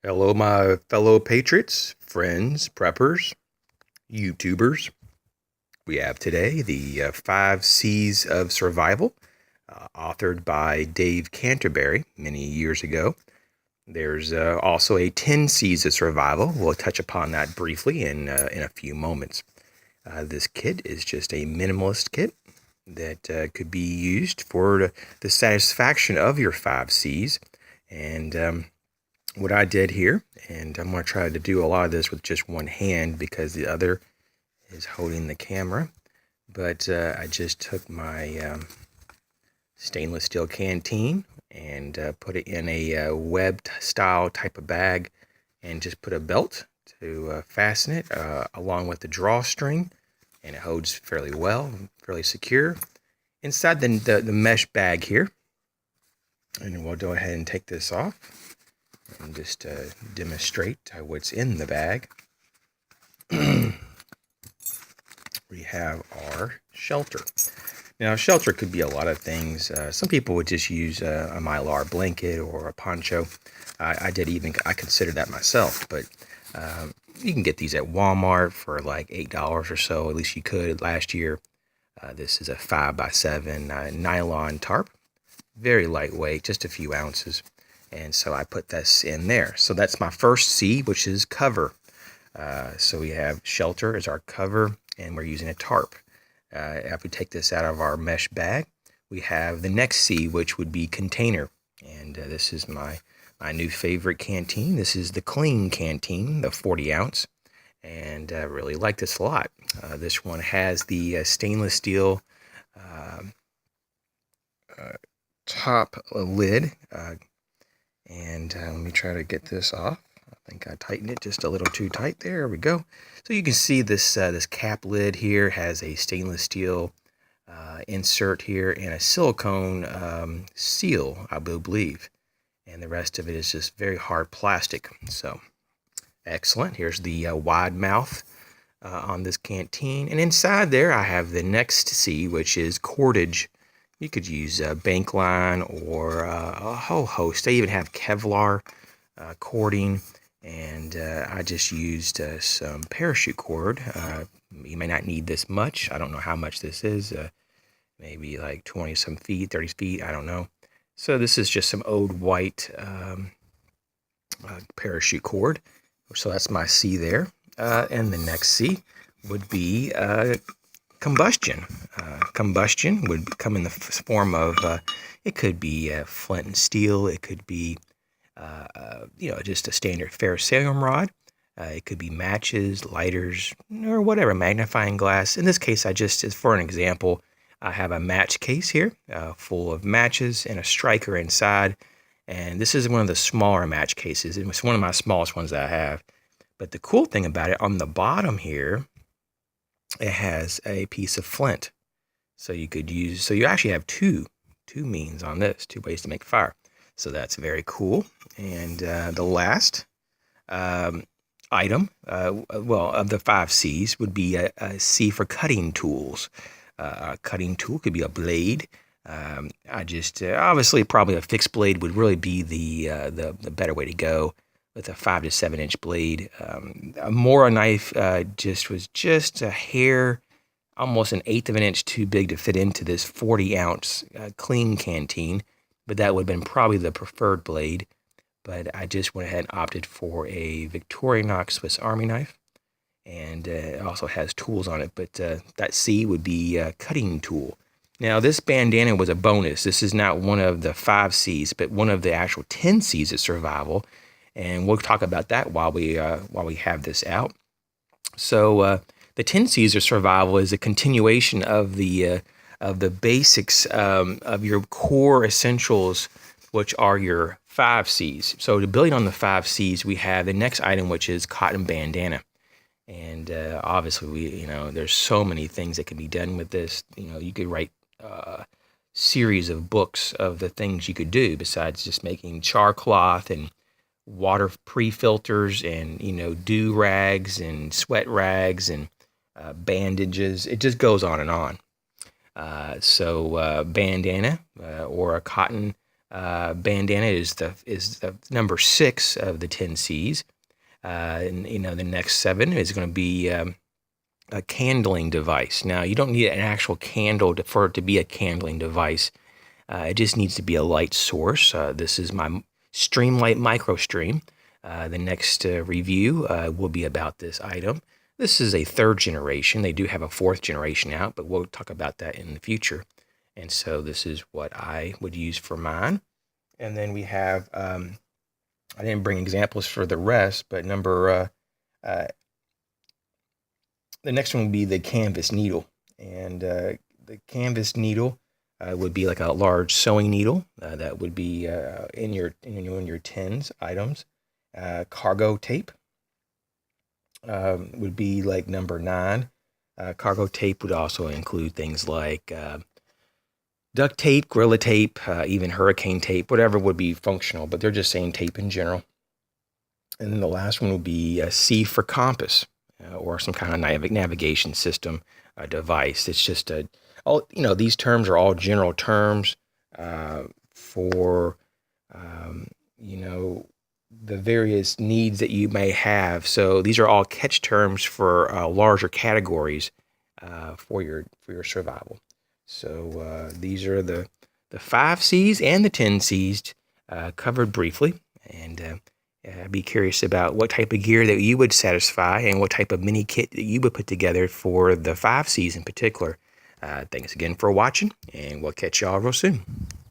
Hello, my fellow patriots, friends, preppers, YouTubers. We have today the Five C's of Survival, authored by Dave Canterbury many years ago. There's also a 10 C's of Survival. We'll touch upon that briefly in a few moments. This kit is just a minimalist kit that could be used for the satisfaction of your 5 C's. And what I did here, and I'm going to try to do a lot of this with just one hand because the other is holding the camera. But I just took my stainless steel canteen and put it in a web style type of bag and just put a belt to fasten it along with the drawstring, and it holds fairly well, fairly secure inside the mesh bag here. And we'll go ahead and take this off and just demonstrate what's in the bag. We have our shelter. Now, shelter could be a lot of things. Some people would just use a mylar blanket or a poncho. I considered that myself, but you can get these at Walmart for like $8 or so. At least you could last year. This is a 5x7 nylon tarp. Very lightweight, just a few ounces. And so I put this in there. So that's my first C, which is cover. So we have shelter as our cover, and we're using a tarp. If we take this out of our mesh bag, we have the next C, which would be container. And this is my new favorite canteen. This is the Clean canteen, the 40 ounce. And I really like this a lot. This one has the stainless steel top lid. And let me try to get this off. I think I tightened it just a little too tight. There we go. So you can see this this cap lid here has a stainless steel insert here and a silicone seal, I believe. And the rest of it is just very hard plastic. So excellent. Here's the wide mouth on this canteen. And inside there I have the next C, which is cordage. You could use bank line or a whole host. They even have Kevlar cording, and I just used some parachute cord. You may not need this much. I don't know how much this is. Maybe like 20 some feet, 30 feet. I don't know. So this is just some old white parachute cord. So that's my C there. And the next C would be combustion. Combustion would come in the form of it could be flint and steel. It could be just a standard ferrocerium rod. It could be matches, lighters, or whatever, magnifying glass. In this case, as for an example, I have a match case here full of matches and a striker inside. And this is one of the smaller match cases. It's one of my smallest ones that I have. But the cool thing about it, on the bottom here, it has a piece of flint. So you actually have two means on this, two ways to make fire. So that's very cool. And the last item, of the 5 C's would be a C for cutting tools. A cutting tool could be a blade. Obviously probably a fixed blade would really be the better way to go, with a 5 to 7 inch blade. A Mora knife was just a hair, almost an eighth of an inch too big to fit into this 40 ounce Clean canteen, but that would have been probably the preferred blade. But I just went ahead and opted for a Victorinox Swiss Army knife, and it also has tools on it, but that C would be a cutting tool. Now, this bandana was a bonus. This is not one of the 5 C's, but one of the actual 10 C's of survival. And we'll talk about that while we have this out. So the 10 C's of survival is a continuation of the basics of your core essentials, which are your 5 C's. So to build on the 5 C's, we have the next item, which is cotton bandana. And obviously, there's so many things that can be done with this. You could write a series of books of the things you could do besides just making char cloth and water pre-filters and dew rags and sweat rags and bandages. It just goes on and on. So bandana or a cotton Bandana is the number 6 of the 10 C's. And the next 7 is going to be a candling device. Now, you don't need an actual candle for it to be a candling device. It just needs to be a light source. This is my Streamlight MicroStream. The next review will be about this item. This is a 3rd generation. They do have a 4th generation out, but we'll talk about that in the future. And so this is what I would use for mine. And then we have, I didn't bring examples for the rest, but the next one would be the canvas needle. And the canvas needle would be like a large sewing needle that would be in your 10s items. Cargo tape would be like number 9. Cargo tape would also include things like duct tape, Gorilla tape, even hurricane tape, whatever would be functional, but they're just saying tape in general. And then the last one would be a C for compass, or some kind of navigation system device. It's just these terms are all general terms for the various needs that you may have. So these are all catch terms for larger categories for your survival. So these are the 5 C's and the 10 C's covered briefly. And I'd be curious about what type of gear that you would satisfy and what type of mini kit that you would put together for the 5 C's in particular. Thanks again for watching, and we'll catch y'all real soon.